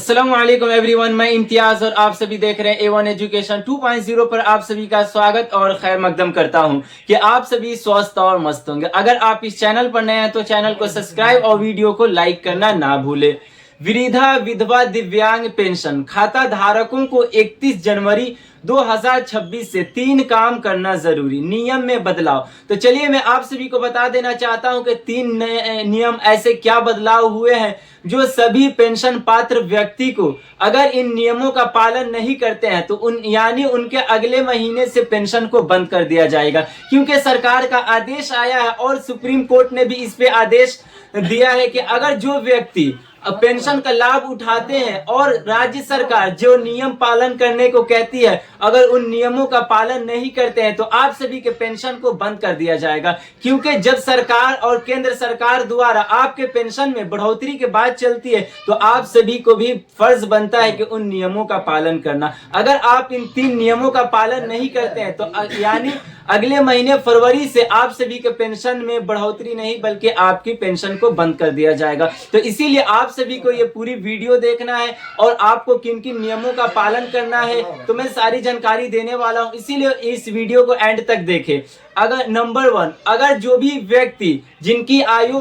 अस्सलाम वालेकुम एवरीवन, मैं इम्तियाज और आप सभी देख रहे हैं A1 एजुकेशन 2.0 पर आप सभी का स्वागत और खैर मकदम करता हूं कि आप सभी स्वस्थ और मस्त होंगे। अगर आप इस चैनल पर नए हैं तो चैनल को सब्सक्राइब और वीडियो को लाइक करना ना भूले। वृद्धा विधवा दिव्यांग पेंशन खाता धारकों को 31 जनवरी 2026 से 3 काम करना जरूरी, नियम में बदलाव। तो चलिए मैं आप सभी को बता देना चाहता हूं कि 3 नए नियम ऐसे क्या बदलाव हुए हैं जो सभी पेंशन पात्र व्यक्ति को अगर इन नियमों का पालन नहीं करते हैं तो उनके अगले महीने से पेंशन को बंद कर दिया जाएगा, क्योंकि सरकार का आदेश आया है और सुप्रीम कोर्ट ने भी इस पे आदेश दिया है कि अगर जो व्यक्ति पेंशन का लाभ उठाते हैं और राज्य सरकार जो नियम पालन करने को कहती है अगर उन नियमों का पालन नहीं करते हैं तो आप सभी के पेंशन को बंद कर दिया जाएगा। क्योंकि जब सरकार और केंद्र सरकार द्वारा आपके पेंशन में बढ़ोतरी की बात चलती है तो आप सभी को भी फर्ज बनता है कि उन नियमों का पालन करना। अगर आप इन 3 नियमों का पालन नहीं करते हैं तो यानी अगले महीने फरवरी से आप सभी के पेंशन में बढ़ोतरी नहीं बल्कि आपकी पेंशन को बंद कर दिया जाएगा। तो इसीलिए आप सभी को ये पूरी वीडियो देखना है और आपको किन किन नियमों का पालन करना है तो मैं सारी जानकारी देने वाला हूं, इसीलिए इस वीडियो को एंड तक देखें। अगर नंबर 1, अगर जो भी व्यक्ति जिनकी आयु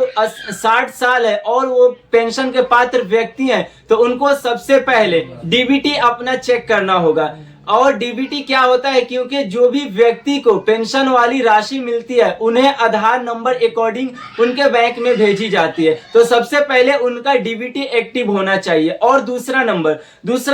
60 साल है और वो पेंशन के पात्र व्यक्ति हैं तो उनको सबसे पहले डीबीटी अपना चेक करना होगा। और डीबीटी क्या होता है, क्योंकि जो भी व्यक्ति को पेंशन वाली राशि मिलती है उन्हें आधार नंबर अकॉर्डिंग उनके बैंक में भेजी जाती है, तो सबसे पहले उनका डीबीटी एक्टिव होना चाहिए। और दूसरा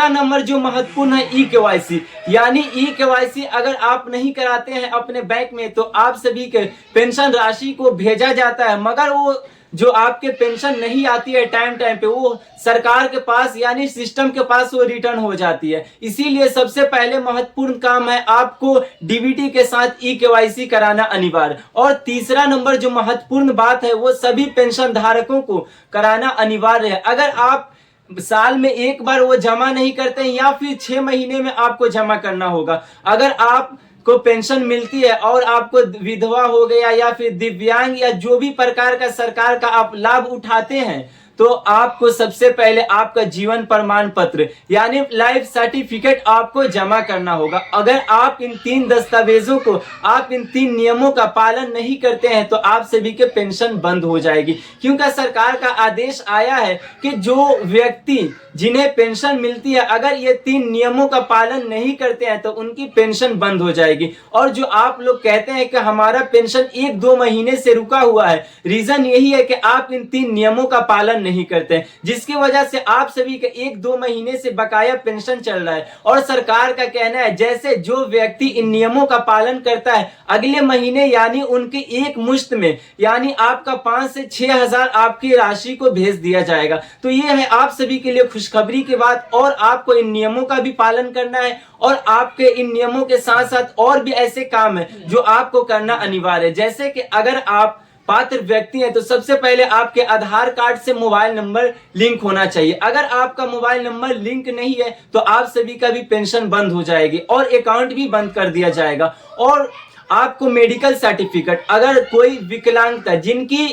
नंबर जो महत्वपूर्ण है ई केवाईसी, यानी ई केवाईसी अगर आप नहीं कराते हैं अपने बैंक में तो आप सभी के पेंशन राशि को भेजा जाता है मगर वो जो आपके पेंशन नहीं आती है टाइम पे वो सरकार के पास यानी सिस्टम के पास वो रिटर्न हो जाती है। इसीलिए सबसे पहले महत्वपूर्ण काम है आपको डीबीटी के साथ ई केवाईसी कराना अनिवार्य। और तीसरा नंबर जो महत्वपूर्ण बात है वो सभी पेंशन धारकों को कराना अनिवार्य है। अगर आप साल में एक बार वो जमा नहीं करते हैं या फिर 6 महीने में आपको जमा करना होगा। अगर आप को पेंशन मिलती है और आपको विधवा हो गया या फिर दिव्यांग या जो भी प्रकार का सरकार का आप लाभ उठाते हैं तो आपको सबसे पहले आपका जीवन प्रमाण पत्र यानी लाइफ सर्टिफिकेट आपको जमा करना होगा। अगर आप इन 3 दस्तावेजों को आप इन 3 नियमों का पालन नहीं करते हैं तो आप सभी के पेंशन बंद हो जाएगी, क्योंकि सरकार का आदेश आया है कि जो व्यक्ति जिन्हें पेंशन मिलती है अगर ये 3 नियमों का पालन नहीं करते हैं तो उनकी पेंशन बंद हो जाएगी। और जो आप लोग कहते हैं कि हमारा पेंशन 1-2 महीने से रुका हुआ है, रीजन यही है कि आप इन 3 नियमों का पालन नहीं करते हैं, जिसकी वजह से आप सभी के 1-2 महीने से बकाया पेंशन चल रहा है। और सरकार का कहना है जैसे जो व्यक्ति इन नियमों का पालन करता है अगले महीने यानी उनके एक मुश्त में यानी आपका 5 से 6 हजार आपकी राशि को भेज दिया जाएगा। तो ये है आप सभी के लिए खुशखबरी की बात। और आपको इन नियमों का भी पालन करना है और आपके इन नियमों के साथ साथ और भी ऐसे काम है जो आपको करना अनिवार्य है। जैसे कि अगर आप पात्र व्यक्ति हैं तो सबसे पहले आपके आधार कार्ड से मोबाइल नंबर लिंक होना चाहिए। अगर आपका मोबाइल नंबर लिंक नहीं है तो आप सभी का भी पेंशन बंद हो जाएगी और अकाउंट भी बंद कर दिया जाएगा। और आपको मेडिकल सर्टिफिकेट, अगर कोई विकलांगता जिनकी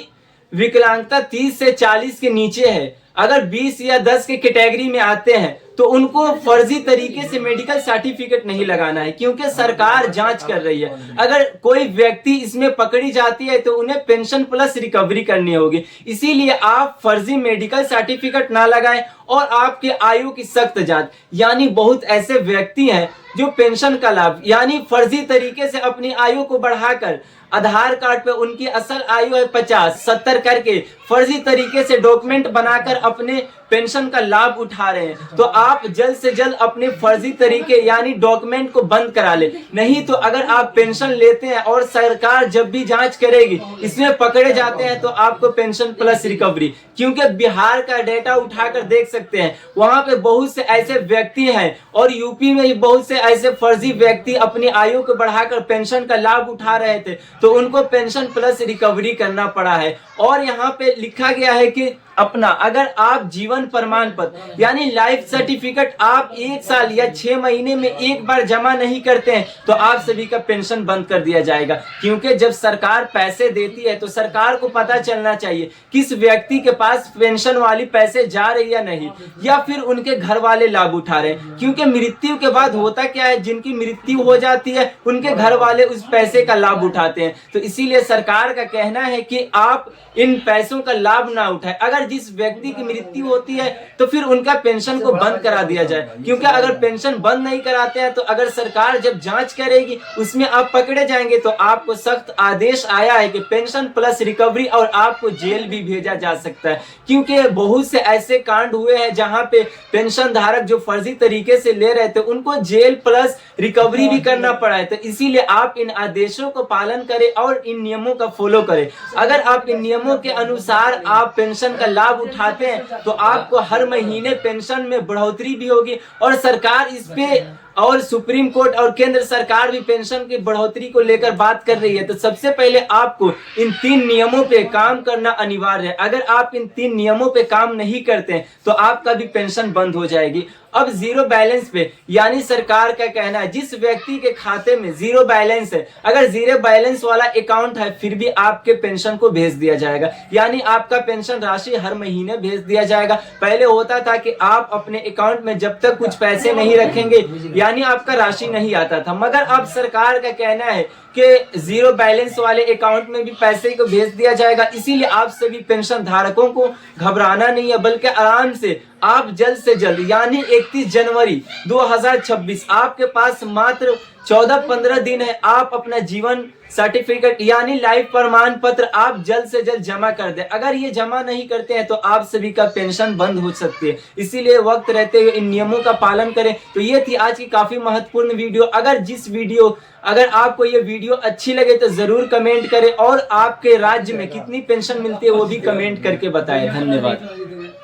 विकलांगता 30 से 40 के नीचे है, अगर 20 या 10 के कैटेगरी में आते हैं तो उनको फर्जी तरीके से मेडिकल सर्टिफिकेट नहीं लगाना है, क्योंकि सरकार जांच कर रही है। अगर कोई व्यक्ति इसमें पकड़ी जाती है तो उन्हें पेंशन प्लस रिकवरी करनी होगी। इसीलिए आप फर्जी मेडिकल सर्टिफिकेट ना लगाएं। और आपके आयु की सख्त जांच, यानी बहुत ऐसे व्यक्ति हैं जो पेंशन का लाभ यानी फर्जी तरीके से अपनी आयु को बढ़ाकर आधार कार्ड पे उनकी असल आयु है 50-70 करके फर्जी तरीके से डॉक्यूमेंट बनाकर अपने पेंशन का लाभ उठा रहे हैं। तो आप जल्द से जल्द अपने फर्जी तरीके यानी डॉक्यूमेंट को बंद करा ले, नहीं तो अगर आप पेंशन लेते हैं और सरकार जब भी जांच करेगी इसमें पकड़े जाते हैं तो आपको पेंशन प्लस रिकवरी, क्योंकि बिहार का डेटा उठाकर देख सकते हैं वहां पे बहुत से ऐसे व्यक्ति हैं और यूपी में ही बहुत से ऐसे फर्जी व्यक्ति अपनी आयु को बढ़ाकर पेंशन का लाभ उठा रहे थे तो उनको पेंशन प्लस रिकवरी करना पड़ा है। और यहाँ पे लिखा गया है कि अपना अगर आप जीवन प्रमाण पत्र यानी लाइफ सर्टिफिकेट आप 1 साल या 6 महीने में एक बार जमा नहीं करते हैं तो आप सभी का पेंशन बंद कर दिया जाएगा। क्योंकि जब सरकार पैसे देती है तो सरकार को पता चलना चाहिए किस व्यक्ति के पास पेंशन वाली पैसे जा रही या नहीं, या फिर उनके घर वाले लाभ उठा रहे हैं। क्योंकि मृत्यु के बाद होता क्या है, जिनकी मृत्यु हो जाती है उनके घर वाले उस पैसे का लाभ उठाते हैं। तो इसीलिए सरकार का कहना है कि आप इन पैसों का लाभ ना उठाएं। अगर जिस व्यक्ति की मृत्यु होती है तो फिर उनका पेंशन को बंद करा दिया जाए। क्योंकि अगर पेंशन बंद नहीं कराते हैं तो अगर सरकार जब जांच करेगी उसमें आप पकड़े जाएंगे तो आपको सख्त आदेश आया है कि पेंशन प्लस रिकवरी, और आपको जेल भी भेजा जा सकता है। क्योंकि बहुत से ऐसे कांड हुए हैं जहां पे पेंशन धारक जो फर्जी तरीके से ले रहे थे उनको जेल प्लस रिकवरी भी करना पड़ा है। तो इसीलिए आप इन आदेशों को पालन करें और इन नियमों का फॉलो करें। अगर आप इन नियमों के अनुसार आप पेंशन का लाभ उठाते हैं तो आपको हर महीने पेंशन में बढ़ोतरी भी होगी, और सरकार इस पे और सुप्रीम कोर्ट और केंद्र सरकार भी पेंशन की बढ़ोतरी को लेकर बात कर रही है। तो सबसे पहले आपको इन 3 नियमों पे काम करना अनिवार्य है। अगर आप इन 3 नियमों पे काम नहीं करते तो आपका भी पेंशन बंद हो जाएगी। अब जीरो बैलेंस पे यानी सरकार का कहना है जिस व्यक्ति के खाते में जीरो बैलेंस है, अगर जीरो बैलेंस वाला अकाउंट है फिर भी आपके पेंशन को भेज दिया जाएगा, यानी आपका पेंशन राशि हर महीने भेज दिया जाएगा। पहले होता था कि आप अपने अकाउंट में जब तक कुछ पैसे नहीं रखेंगे यानी आपका राशि नहीं आता था, मगर अब सरकार का कहना है कि जीरो बैलेंस वाले अकाउंट में भी पैसे को भेज दिया जाएगा। इसीलिए आप सभी पेंशन धारकों को घबराना नहीं है, बल्कि आराम से आप जल्द से जल्द यानी 31 जनवरी 2026 आपके पास मात्र 14-15 दिन है, आप अपना जीवन सर्टिफिकेट यानी लाइफ प्रमाण पत्र आप जल्द से जल्द जमा कर दें। अगर ये जमा नहीं करते हैं तो आप सभी का पेंशन बंद हो सकती है। इसीलिए वक्त रहते हुए इन नियमों का पालन करें। तो ये थी आज की काफी महत्वपूर्ण वीडियो। अगर आपको ये वीडियो अच्छी लगे तो जरूर कमेंट करें, और आपके राज्य में कितनी पेंशन मिलती है वो भी कमेंट करके बताएं। धन्यवाद।